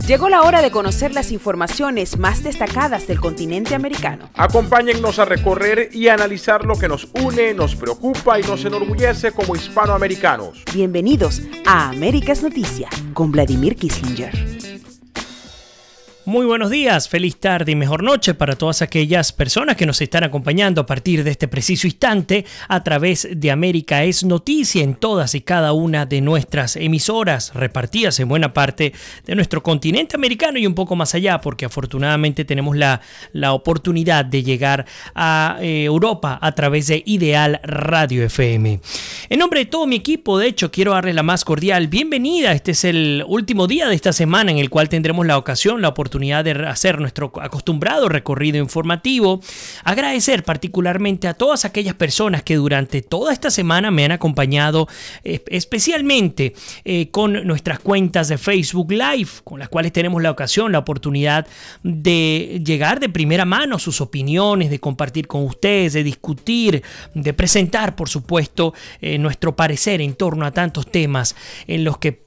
Llegó la hora de conocer las informaciones más destacadas del continente americano. Acompáñennos a recorrer y analizar lo que nos une, nos preocupa y nos enorgullece como hispanoamericanos. Bienvenidos a Américas Noticia con Vladimir Kissinger. Muy buenos días, feliz tarde y mejor noche para todas aquellas personas que nos están acompañando a partir de este preciso instante a través de América es Noticia en todas y cada una de nuestras emisoras repartidas en buena parte de nuestro continente americano y un poco más allá, porque afortunadamente tenemos la oportunidad de llegar a Europa a través de Ideal Radio FM. En nombre de todo mi equipo, de hecho, quiero darles la más cordial bienvenida. Este es el último día de esta semana en el cual tendremos la oportunidad de hacer nuestro acostumbrado recorrido informativo. Agradecer particularmente a todas aquellas personas que durante toda esta semana me han acompañado, especialmente con nuestras cuentas de Facebook Live, con las cuales tenemos la oportunidad de llegar de primera mano sus opiniones, de compartir con ustedes, de discutir, de presentar, por supuesto, nuestro parecer en torno a tantos temas en los que,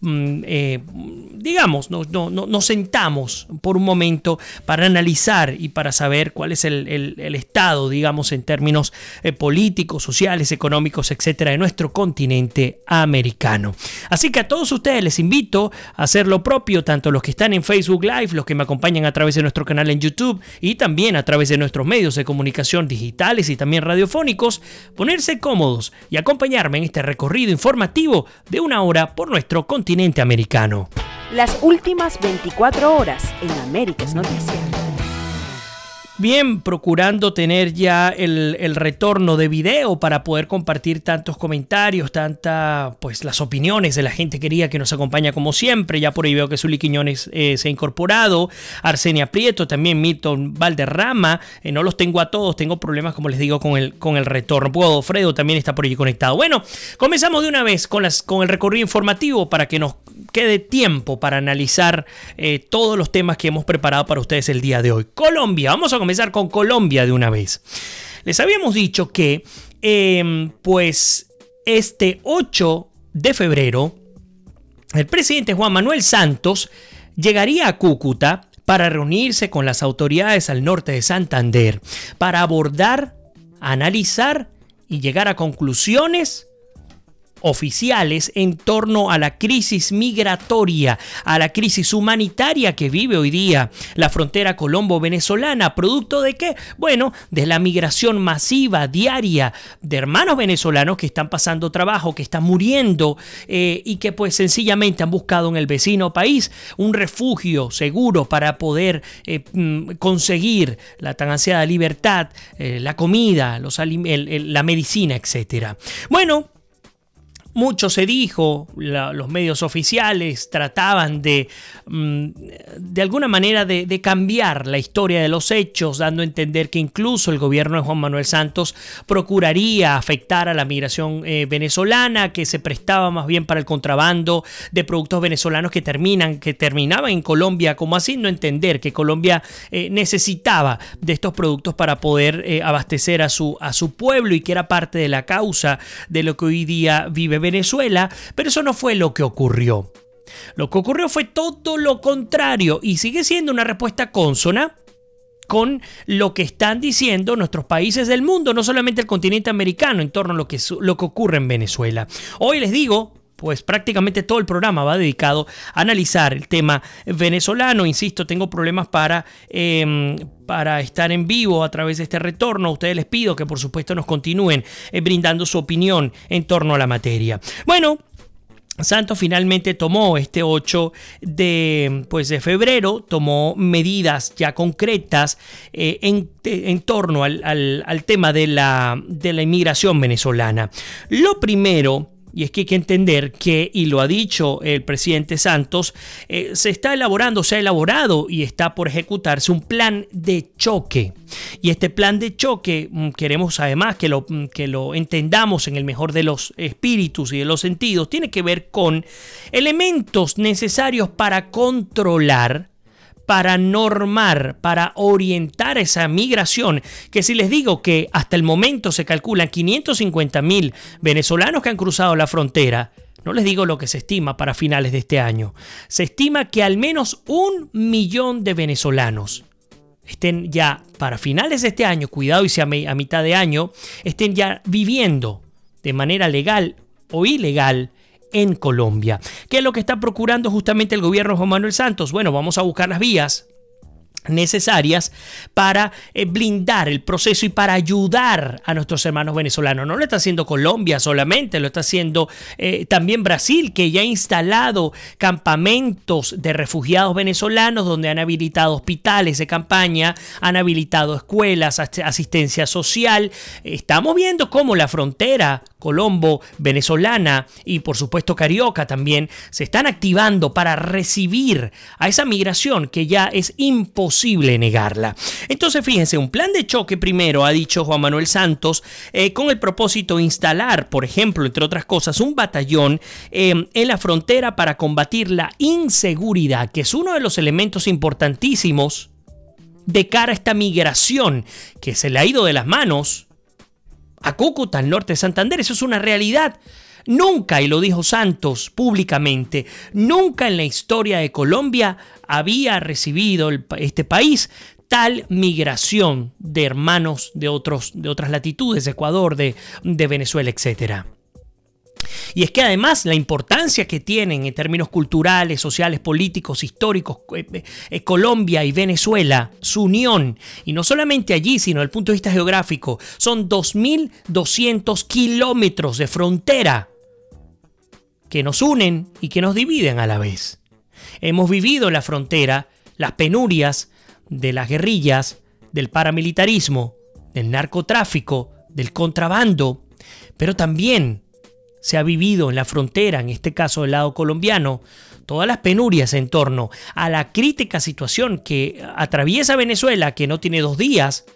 digamos, nos sentamos por un momento para analizar y para saber cuál es el estado, digamos, en términos políticos, sociales, económicos, etcétera, de nuestro continente americano. Así que a todos ustedes les invito a hacer lo propio, tanto los que están en Facebook Live, los que me acompañan a través de nuestro canal en YouTube y también a través de nuestros medios de comunicación digitales y también radiofónicos, ponerse cómodos y acompañarme en este recorrido informativo de una hora por nuestro continente americano. Las últimas 24 horas en Américas Noticia. Bien, procurando tener ya el retorno de video para poder compartir tantos comentarios, pues las opiniones de la gente querida que nos acompaña como siempre. Ya por ahí veo que Zuli Quiñones se ha incorporado, Arsenia Prieto, también Milton Valderrama. No los tengo a todos, tengo problemas, como les digo, con el retorno. Godofredo también está por allí conectado. Bueno, comenzamos de una vez con el recorrido informativo para que nos quede tiempo para analizar todos los temas que hemos preparado para ustedes el día de hoy. Colombia, vamos a comenzar con Colombia de una vez. Les habíamos dicho que pues este 8 de febrero el presidente Juan Manuel Santos llegaría a Cúcuta para reunirse con las autoridades al norte de Santander para abordar, analizar y llegar a conclusiones oficiales en torno a la crisis migratoria, a la crisis humanitaria que vive hoy día la frontera colombo-venezolana. ¿Producto de qué? Bueno, de la migración masiva, diaria, de hermanos venezolanos que están pasando trabajo, que están muriendo y que pues sencillamente han buscado en el vecino país un refugio seguro para poder conseguir la tan ansiada libertad, la comida, la medicina, etc. Bueno, mucho se dijo, los medios oficiales trataban de alguna manera de cambiar la historia de los hechos, dando a entender que incluso el gobierno de Juan Manuel Santos procuraría afectar a la migración venezolana, que se prestaba más bien para el contrabando de productos venezolanos que terminaban en Colombia, como haciendo entender que Colombia necesitaba de estos productos para poder abastecer a su pueblo y que era parte de la causa de lo que hoy día vive Venezuela, pero eso no fue lo que ocurrió. Lo que ocurrió fue todo lo contrario y sigue siendo una respuesta consona con lo que están diciendo nuestros países del mundo, no solamente el continente americano, en torno a lo que ocurre en Venezuela. Hoy les digo, pues prácticamente todo el programa va dedicado a analizar el tema venezolano. Insisto, tengo problemas para estar en vivo a través de este retorno. A ustedes les pido que por supuesto nos continúen brindando su opinión en torno a la materia. Bueno, Santos finalmente tomó este 8 de febrero, tomó medidas ya concretas en torno al tema de la inmigración venezolana. Lo primero, y es que hay que entender que, y lo ha dicho el presidente Santos, se ha elaborado y está por ejecutarse un plan de choque. Y este plan de choque queremos además que lo entendamos en el mejor de los espíritus y de los sentidos. Tiene que ver con elementos necesarios para controlar, para normar, para orientar esa migración, que si les digo que hasta el momento se calculan 550.000 venezolanos que han cruzado la frontera, No les digo lo que se estima para finales de este año. Se estima que al menos 1 millón de venezolanos estén ya para finales de este año, cuidado y sea a mitad de año, estén ya viviendo de manera legal o ilegal en Colombia. ¿Qué es lo que está procurando justamente el gobierno de Juan Manuel Santos? Bueno, vamos a buscar las vías necesarias para blindar el proceso y para ayudar a nuestros hermanos venezolanos. No lo está haciendo Colombia solamente, lo está haciendo también Brasil, que ya ha instalado campamentos de refugiados venezolanos donde han habilitado hospitales de campaña, han habilitado escuelas, asistencia social. Estamos viendo cómo la frontera colombo-venezolana y por supuesto carioca también se están activando para recibir a esa migración que ya es imposible negarla. Entonces fíjense, un plan de choque primero ha dicho Juan Manuel Santos con el propósito de instalar, por ejemplo, entre otras cosas, un batallón en la frontera para combatir la inseguridad, que es uno de los elementos importantísimos de cara a esta migración que se le ha ido de las manos a Cúcuta, al norte de Santander. Eso es una realidad. Nunca, y lo dijo Santos públicamente, nunca en la historia de Colombia había recibido este país tal migración de hermanos de otras latitudes, de Ecuador, de Venezuela, etcétera. Y es que además la importancia que tienen en términos culturales, sociales, políticos, históricos, Colombia y Venezuela, su unión, y no solamente allí, sino desde el punto de vista geográfico, son 2.200 kilómetros de frontera que nos unen y que nos dividen a la vez. Hemos vivido en la frontera las penurias de las guerrillas, del paramilitarismo, del narcotráfico, del contrabando, pero también se ha vivido en la frontera, en este caso del lado colombiano, todas las penurias en torno a la crítica situación que atraviesa Venezuela, que no tiene 2 días,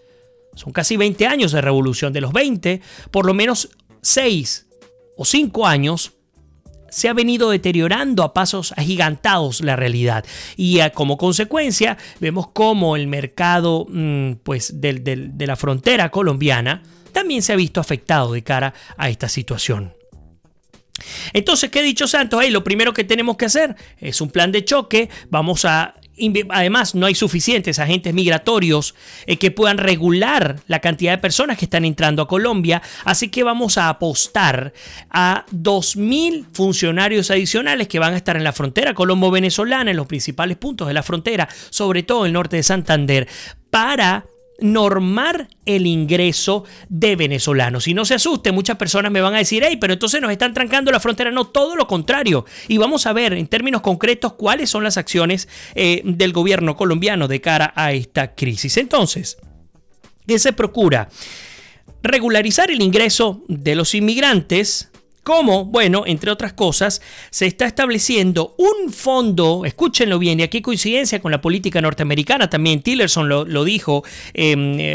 son casi 20 años de revolución. De los 20, por lo menos 6 o 5 años se ha venido deteriorando a pasos agigantados la realidad. Y como consecuencia vemos cómo el mercado de la frontera colombiana también se ha visto afectado de cara a esta situación. Entonces, ¿qué ha dicho Santos? Lo primero que tenemos que hacer es un plan de choque. Además, no hay suficientes agentes migratorios que puedan regular la cantidad de personas que están entrando a Colombia. Así que vamos a apostar a 2.000 funcionarios adicionales que van a estar en la frontera colombo-venezolana, en los principales puntos de la frontera, sobre todo el norte de Santander, para normar el ingreso de venezolanos. Y no se asusten, muchas personas me van a decir, pero entonces nos están trancando la frontera. No, todo lo contrario. Y vamos a ver en términos concretos cuáles son las acciones del gobierno colombiano de cara a esta crisis. Entonces, ¿qué se procura? Regularizar el ingreso de los inmigrantes. ¿Cómo? Bueno, entre otras cosas, se está estableciendo un fondo, escúchenlo bien, y aquí coincidencia con la política norteamericana, también Tillerson lo dijo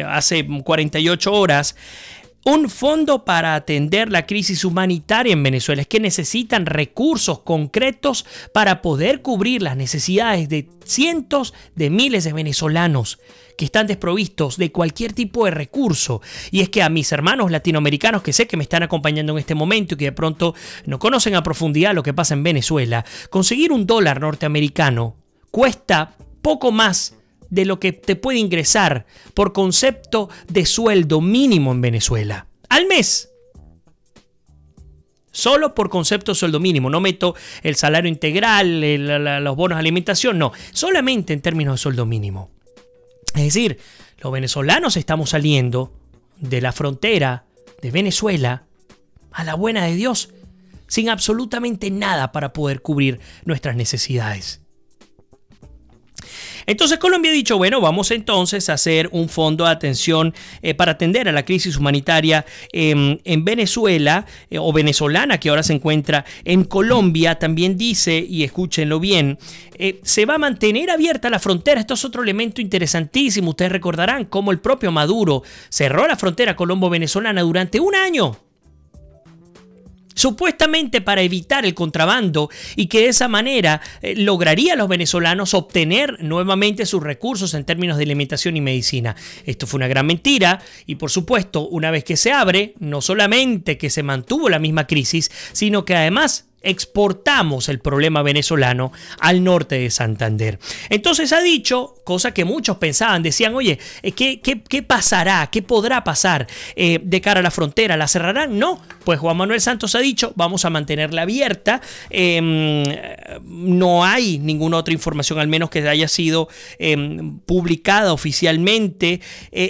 hace 48 horas, un fondo para atender la crisis humanitaria en Venezuela. Es que necesitan recursos concretos para poder cubrir las necesidades de cientos de miles de venezolanos que están desprovistos de cualquier tipo de recurso. Y es que a mis hermanos latinoamericanos que sé que me están acompañando en este momento y que de pronto no conocen a profundidad lo que pasa en Venezuela, conseguir $1 norteamericano cuesta poco más de lo que te puede ingresar por concepto de sueldo mínimo en Venezuela al mes. Solo por concepto de sueldo mínimo. No meto el salario integral, los bonos de alimentación, no. Solamente en términos de sueldo mínimo. Es decir, los venezolanos estamos saliendo de la frontera de Venezuela a la buena de Dios, sin absolutamente nada para poder cubrir nuestras necesidades. Entonces Colombia ha dicho, bueno, vamos entonces a hacer un fondo de atención para atender a la crisis humanitaria en Venezuela o venezolana que ahora se encuentra en Colombia. También dice, y escúchenlo bien, se va a mantener abierta la frontera. Esto es otro elemento interesantísimo. Ustedes recordarán cómo el propio Maduro cerró la frontera colombo-venezolana durante 1 año. Supuestamente para evitar el contrabando y que de esa manera lograría a los venezolanos obtener nuevamente sus recursos en términos de alimentación y medicina. Esto fue una gran mentira y por supuesto una vez que se abre, no solamente que se mantuvo la misma crisis, sino que además exportamos el problema venezolano al norte de Santander. Entonces ha dicho, cosa que muchos pensaban, decían, oye, ¿qué pasará? ¿Qué podrá pasar de cara a la frontera? ¿La cerrarán? No, pues Juan Manuel Santos ha dicho, vamos a mantenerla abierta. No hay ninguna otra información, al menos que haya sido publicada oficialmente.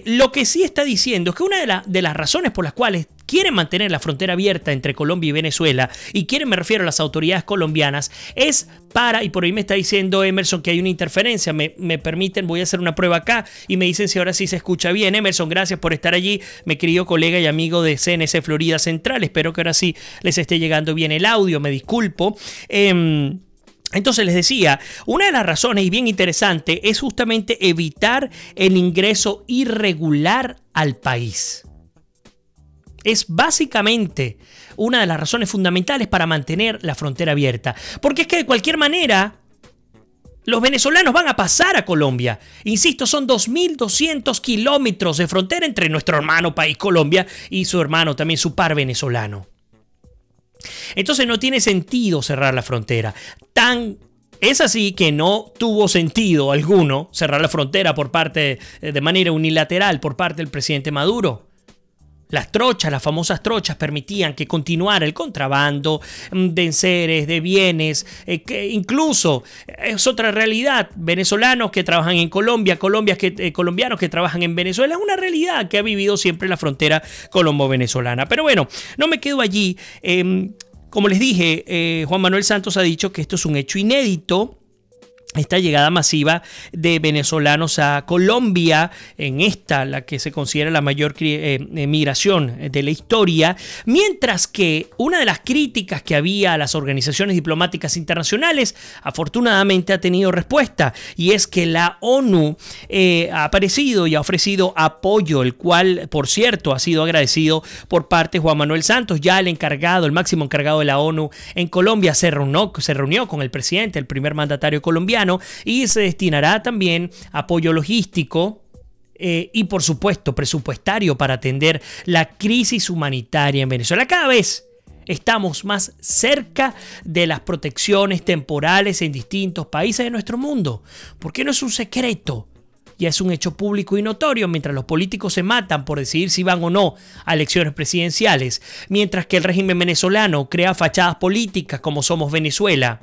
Lo que sí está diciendo es que una de las razones por las cuales quieren mantener la frontera abierta entre Colombia y Venezuela, y quieren, me refiero a las autoridades colombianas, es para, y por ahí me está diciendo Emerson que hay una interferencia, me permiten, voy a hacer una prueba acá y me dicen si ahora sí se escucha bien. Emerson, gracias por estar allí, mi querido colega y amigo de CNC Florida Central, espero que ahora sí les esté llegando bien el audio, me disculpo. Entonces les decía, una de las razones, y bien interesante, es justamente evitar el ingreso irregular al país. Es básicamente una de las razones fundamentales para mantener la frontera abierta. Porque es que de cualquier manera los venezolanos van a pasar a Colombia. Insisto, son 2.200 kilómetros de frontera entre nuestro hermano país Colombia y su hermano, también su par venezolano. Entonces no tiene sentido cerrar la frontera. Es así que no tuvo sentido alguno cerrar la frontera de manera unilateral por parte del presidente Maduro. Las trochas, las famosas trochas, permitían que continuara el contrabando de enseres, de bienes, que incluso es otra realidad. Venezolanos que trabajan en Colombia, colombianos que trabajan en Venezuela, es una realidad que ha vivido siempre la frontera colombo-venezolana. Pero bueno, no me quedo allí. Como les dije, Juan Manuel Santos ha dicho que esto es un hecho inédito. Esta llegada masiva de venezolanos a Colombia, la que se considera la mayor migración de la historia, mientras que una de las críticas que había a las organizaciones diplomáticas internacionales, afortunadamente ha tenido respuesta, y es que la ONU ha aparecido y ha ofrecido apoyo, el cual, por cierto, ha sido agradecido por parte de Juan Manuel Santos. Ya el máximo encargado de la ONU en Colombia se reunió con el presidente, el primer mandatario colombiano, y se destinará también apoyo logístico y por supuesto presupuestario para atender la crisis humanitaria en Venezuela. Cada vez estamos más cerca de las protecciones temporales en distintos países de nuestro mundo, porque no es un secreto, ya es un hecho público y notorio. Mientras los políticos se matan por decidir si van o no a elecciones presidenciales, mientras que el régimen venezolano crea fachadas políticas como Somos Venezuela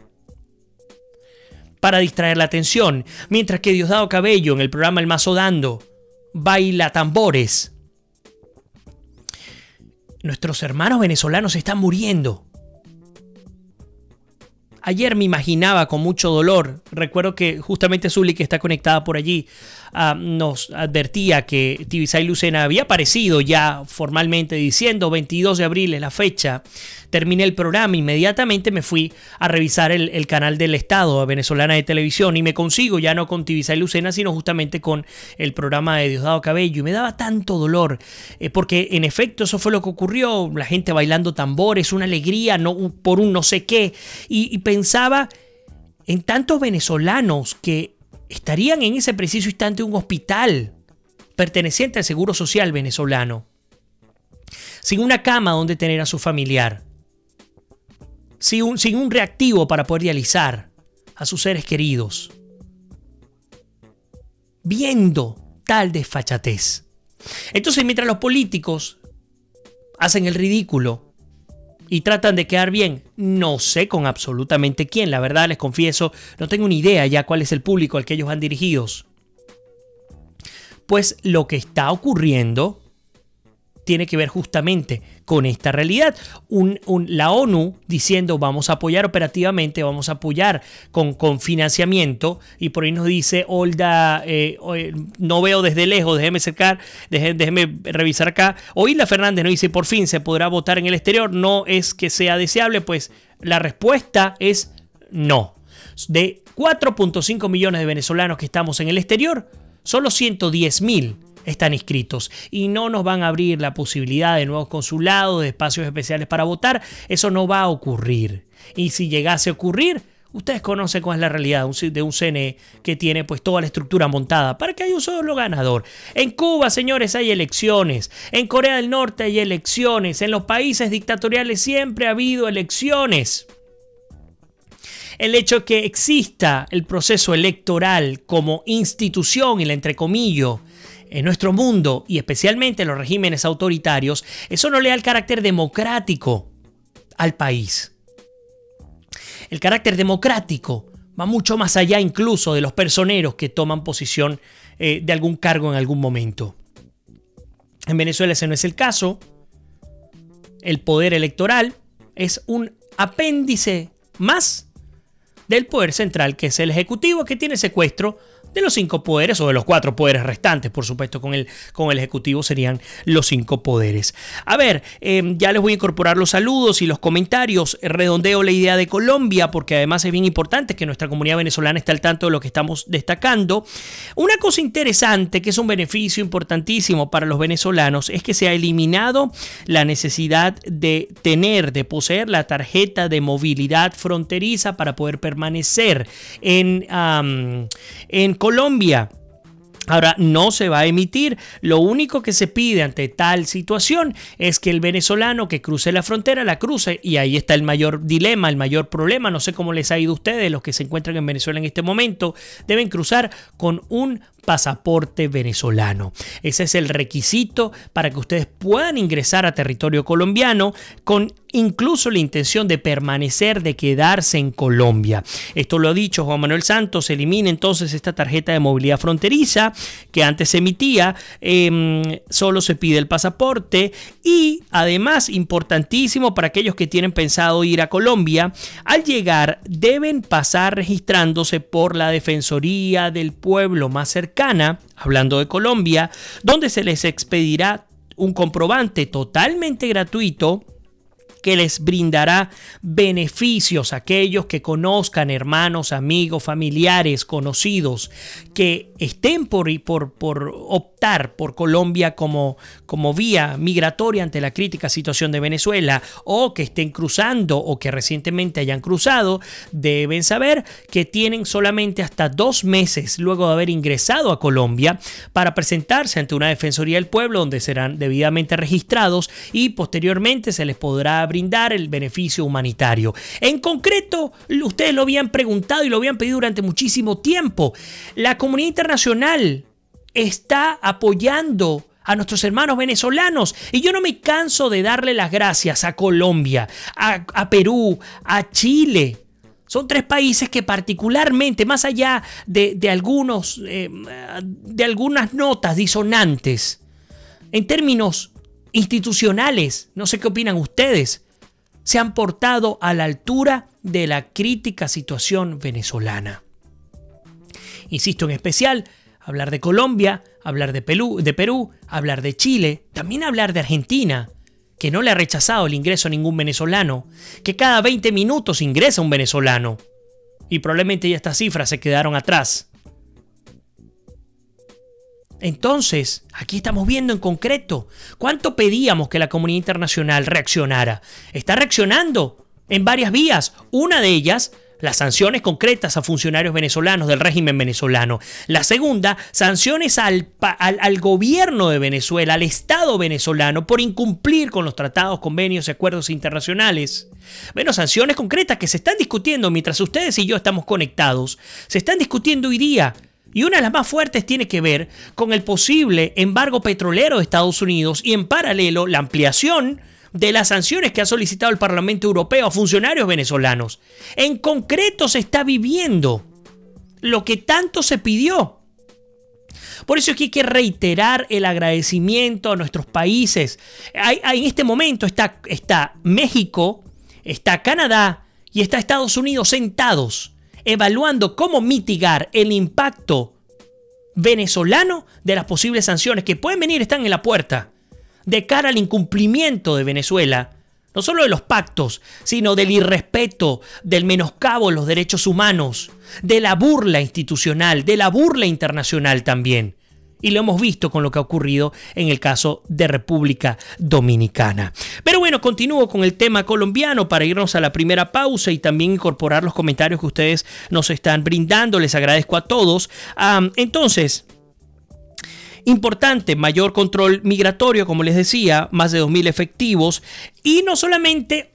para distraer la atención, mientras que Diosdado Cabello en el programa El Mazo Dando baila tambores, nuestros hermanos venezolanos están muriendo. Ayer me imaginaba con mucho dolor, recuerdo que justamente Zuli, que está conectada por allí, nos advertía que Tibisay Lucena había aparecido ya formalmente diciendo 22 de abril es la fecha. Terminé el programa, inmediatamente me fui a revisar el canal del Estado venezolana de televisión y me consigo ya no con Tibisay Lucena, sino justamente con el programa de Diosdado Cabello, y me daba tanto dolor porque en efecto eso fue lo que ocurrió, la gente bailando tambores, una alegría por un no sé qué, y pensaba en tantos venezolanos que estarían en ese preciso instante en un hospital perteneciente al Seguro Social venezolano, sin una cama donde tener a su familiar, sin un reactivo para poder dializar a sus seres queridos, viendo tal desfachatez. Entonces, mientras los políticos hacen el ridículo y tratan de quedar bien, no sé con absolutamente quién, la verdad les confieso, no tengo ni idea ya cuál es el público al que ellos van dirigidos. Pues lo que está ocurriendo tiene que ver justamente con esta realidad. La ONU diciendo vamos a apoyar operativamente, vamos a apoyar con financiamiento, y por ahí nos dice Olda, no veo desde lejos, déjeme revisar acá. O Hilda Fernández nos dice, por fin se podrá votar en el exterior, no es que sea deseable. Pues la respuesta es no. De 4.5 millones de venezolanos que estamos en el exterior, solo 110.000 están inscritos, y no nos van a abrir la posibilidad de nuevos consulados, de espacios especiales para votar. Eso no va a ocurrir, y si llegase a ocurrir, ustedes conocen cuál es la realidad de un CNE que tiene pues toda la estructura montada para que haya un solo ganador. En Cuba, señores, hay elecciones, en Corea del Norte hay elecciones, en los países dictatoriales siempre ha habido elecciones. El hecho de que exista el proceso electoral como institución, y la entrecomillo, en nuestro mundo y especialmente en los regímenes autoritarios, eso no le da el carácter democrático al país. El carácter democrático va mucho más allá incluso de los personeros que toman posición de algún cargo en algún momento. En Venezuela ese no es el caso. El poder electoral es un apéndice más del poder central, que es el Ejecutivo, que tiene secuestro de los 5 poderes, o de los 4 poderes restantes, por supuesto, con el Ejecutivo serían los 5 poderes. A ver, ya les voy a incorporar los saludos y los comentarios. Redondeo la idea de Colombia, porque además es bien importante que nuestra comunidad venezolana esté al tanto de lo que estamos destacando. Una cosa interesante, que es un beneficio importantísimo para los venezolanos, es que se ha eliminado la necesidad de poseer la tarjeta de movilidad fronteriza para poder permanecer en Colombia. Ahora no se va a emitir. Lo único que se pide ante tal situación es que el venezolano que cruce la frontera la cruce, y ahí está el mayor dilema, el mayor problema. No sé cómo les ha ido a ustedes, los que se encuentran en Venezuela en este momento. Deben cruzar con un pasaporte venezolano. Ese es el requisito para que ustedes puedan ingresar a territorio colombiano, con incluso la intención de permanecer, de quedarse en Colombia. Esto lo ha dicho Juan Manuel Santos. Se elimina entonces esta tarjeta de movilidad fronteriza que antes se emitía. Solo se pide el pasaporte, y además, importantísimo para aquellos que tienen pensado ir a Colombia, al llegar deben pasar registrándose por la Defensoría del Pueblo más cercana, hablando de Colombia, donde se les expedirá un comprobante totalmente gratuito que les brindará beneficios a aquellos que conozcan, hermanos, amigos, familiares, conocidos, que estén por optar por Colombia como vía migratoria ante la crítica situación de Venezuela, o que estén cruzando o que recientemente hayan cruzado. Deben saber que tienen solamente hasta 2 meses luego de haber ingresado a Colombia para presentarse ante una Defensoría del Pueblo, donde serán debidamente registrados, y posteriormente se les podrá brindar el beneficio humanitario. En concreto, ustedes lo habían preguntado y lo habían pedido durante muchísimo tiempo. La comunidad internacional está apoyando a nuestros hermanos venezolanos, y yo no me canso de darle las gracias a Colombia, a Perú, a Chile. Son 3 países que particularmente, más allá de algunas notas disonantes en términos institucionales, no sé qué opinan ustedes, se han portado a la altura de la crítica situación venezolana. Insisto, en especial, hablar de Colombia, hablar de Perú, hablar de Chile, también hablar de Argentina, que no le ha rechazado el ingreso a ningún venezolano, que cada 20 minutos ingresa un venezolano, y probablemente ya estas cifras se quedaron atrás. Entonces, aquí estamos viendo en concreto cuánto pedíamos que la comunidad internacional reaccionara. Está reaccionando en varias vías. Una de ellas, las sanciones concretas a funcionarios venezolanos del régimen venezolano. La segunda, sanciones al gobierno de Venezuela, al Estado venezolano, por incumplir con los tratados, convenios y acuerdos internacionales. Bueno, sanciones concretas que se están discutiendo mientras ustedes y yo estamos conectados. Se están discutiendo hoy día. Y una de las más fuertes tiene que ver con el posible embargo petrolero de Estados Unidos, y en paralelo la ampliación de las sanciones que ha solicitado el Parlamento Europeo a funcionarios venezolanos. En concreto, se está viviendo lo que tanto se pidió. Por eso es que hay que reiterar el agradecimiento a nuestros países. En este momento está México, está Canadá y está Estados Unidos sentados, evaluando cómo mitigar el impacto venezolano de las posibles sanciones que pueden venir, están en la puerta, de cara al incumplimiento de Venezuela, no solo de los pactos, sino del irrespeto, del menoscabo a los derechos humanos, de la burla institucional, de la burla internacional también. Y lo hemos visto con lo que ha ocurrido en el caso de República Dominicana. Pero bueno, continúo con el tema colombiano para irnos a la primera pausa y también incorporar los comentarios que ustedes nos están brindando. Les agradezco a todos. Entonces, importante, mayor control migratorio, como les decía, más de 2.000 efectivos. Y no solamente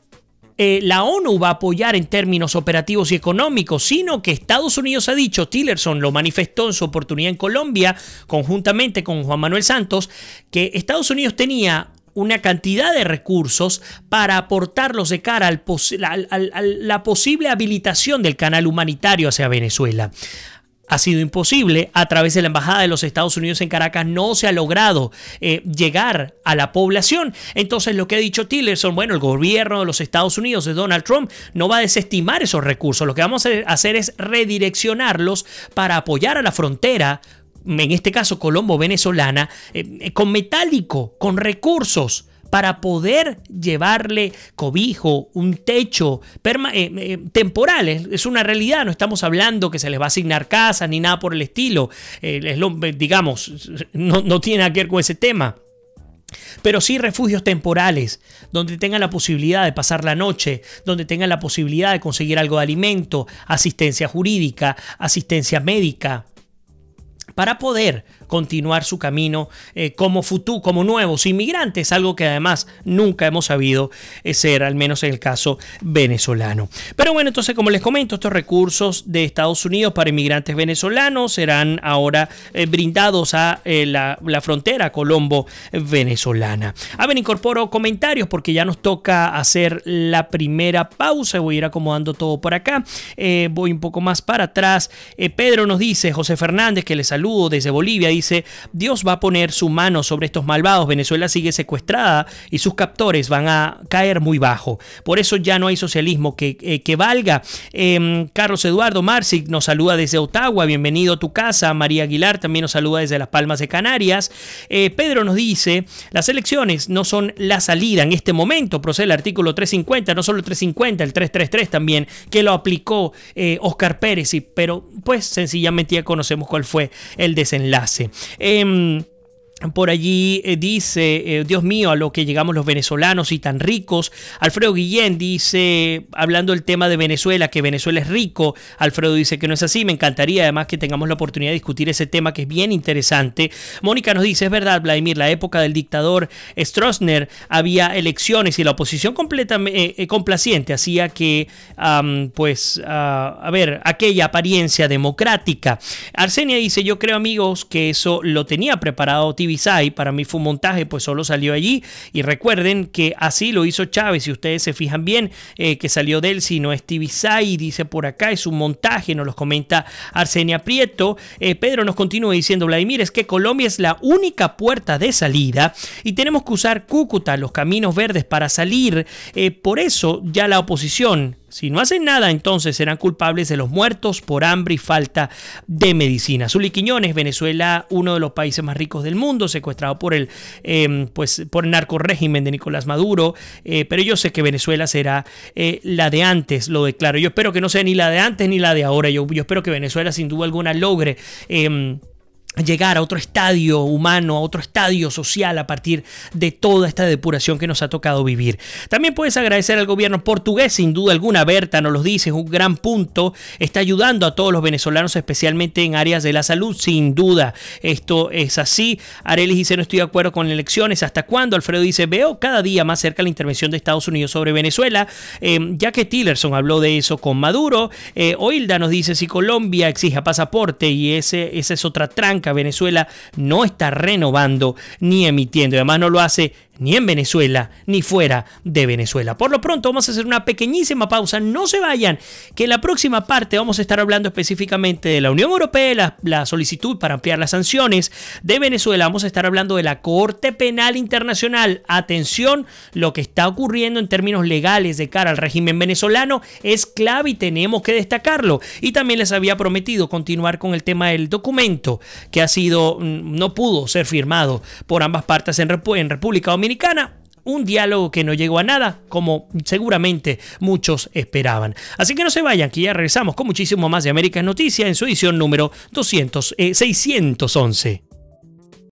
la ONU va a apoyar en términos operativos y económicos, sino que Estados Unidos ha dicho, Tillerson lo manifestó en su oportunidad en Colombia, conjuntamente con Juan Manuel Santos, que Estados Unidos tenía una cantidad de recursos para aportarlos de cara a la posible habilitación del canal humanitario hacia Venezuela. Ha sido imposible. A través de la Embajada de los Estados Unidos en Caracas no se ha logrado llegar a la población. Entonces lo que ha dicho Tillerson, bueno, el gobierno de los Estados Unidos de Donald Trump no va a desestimar esos recursos. Lo que vamos a hacer es redireccionarlos para apoyar a la frontera, en este caso Colombo-venezolana, con metálico, con recursos, para poder llevarle cobijo, un techo temporal. Es una realidad, no estamos hablando que se les va a asignar casas ni nada por el estilo. Digamos, no tiene nada que ver con ese tema. Pero sí refugios temporales, donde tengan la posibilidad de pasar la noche, donde tengan la posibilidad de conseguir algo de alimento, asistencia jurídica, asistencia médica, para poder continuar su camino como nuevos inmigrantes, algo que además nunca hemos sabido ser, al menos en el caso venezolano. Pero bueno, entonces, como les comento, estos recursos de Estados Unidos para inmigrantes venezolanos serán ahora brindados a la frontera Colombo-venezolana. A ver, incorporo comentarios porque ya nos toca hacer la primera pausa. Voy a ir acomodando todo por acá. Voy un poco más para atrás. Pedro nos dice, José Fernández, que le saludo desde Bolivia, dice: Dios va a poner su mano sobre estos malvados. Venezuela sigue secuestrada y sus captores van a caer muy bajo. Por eso ya no hay socialismo que valga. Carlos Eduardo Marcic nos saluda desde Ottawa. Bienvenido a tu casa. María Aguilar también nos saluda desde Las Palmas de Canarias. Pedro nos dice: las elecciones no son la salida en este momento. Procede el artículo 350, no solo el 350, el 333 también, que lo aplicó Oscar Pérez, pero pues sencillamente ya conocemos cuál fue el desenlace. Por allí dice, Dios mío, a lo que llegamos los venezolanos y tan ricos. Alfredo Guillén dice, hablando del tema de Venezuela, que Venezuela es rico. Alfredo dice que no es así. Me encantaría además que tengamos la oportunidad de discutir ese tema, que es bien interesante. Mónica nos dice, es verdad, Vladimir, la época del dictador Stroessner había elecciones y la oposición completamente complaciente hacía que aquella apariencia democrática. Arsenia dice, yo creo, amigos, que eso lo tenía preparado Tibisay. Para mí fue un montaje, pues solo salió allí. Y recuerden que así lo hizo Chávez. Si ustedes se fijan bien, que salió de él, si no es Tibisay, dice por acá, es un montaje, nos los comenta Arsenia Prieto. Pedro nos continúa diciendo, Vladimir, es que Colombia es la única puerta de salida y tenemos que usar Cúcuta, los caminos verdes para salir. Por eso ya la oposición, si no hacen nada, entonces serán culpables de los muertos por hambre y falta de medicina. Zuli Quiñones, Venezuela, uno de los países más ricos del mundo, secuestrado por el narcorrégimen de Nicolás Maduro, pero yo sé que Venezuela será la de antes, lo declaro. Yo espero que no sea ni la de antes ni la de ahora. Yo espero que Venezuela sin duda alguna logre llegar a otro estadio humano, a otro estadio social a partir de toda esta depuración que nos ha tocado vivir. También puedes agradecer al gobierno portugués, sin duda alguna. Berta nos lo dice, es un gran punto, está ayudando a todos los venezolanos, especialmente en áreas de la salud, sin duda, esto es así. Arelis dice, no estoy de acuerdo con elecciones, ¿hasta cuándo? Alfredo dice, veo cada día más cerca la intervención de Estados Unidos sobre Venezuela, ya que Tillerson habló de eso con Maduro. Oilda nos dice, si Colombia exige pasaporte y esa es otra tranca, Venezuela no está renovando ni emitiendo, además no lo hace ni en Venezuela ni fuera de Venezuela. Por lo pronto vamos a hacer una pequeñísima pausa, no se vayan, que en la próxima parte vamos a estar hablando específicamente de la Unión Europea, la solicitud para ampliar las sanciones de Venezuela. Vamos a estar hablando de la Corte Penal Internacional. Atención, lo que está ocurriendo en términos legales de cara al régimen venezolano es clave y tenemos que destacarlo. Y también les había prometido continuar con el tema del documento que no pudo ser firmado por ambas partes en República Dominicana. Un diálogo que no llegó a nada, como seguramente muchos esperaban. Así que no se vayan, que ya regresamos con muchísimo más de América en Noticias en su edición número 611.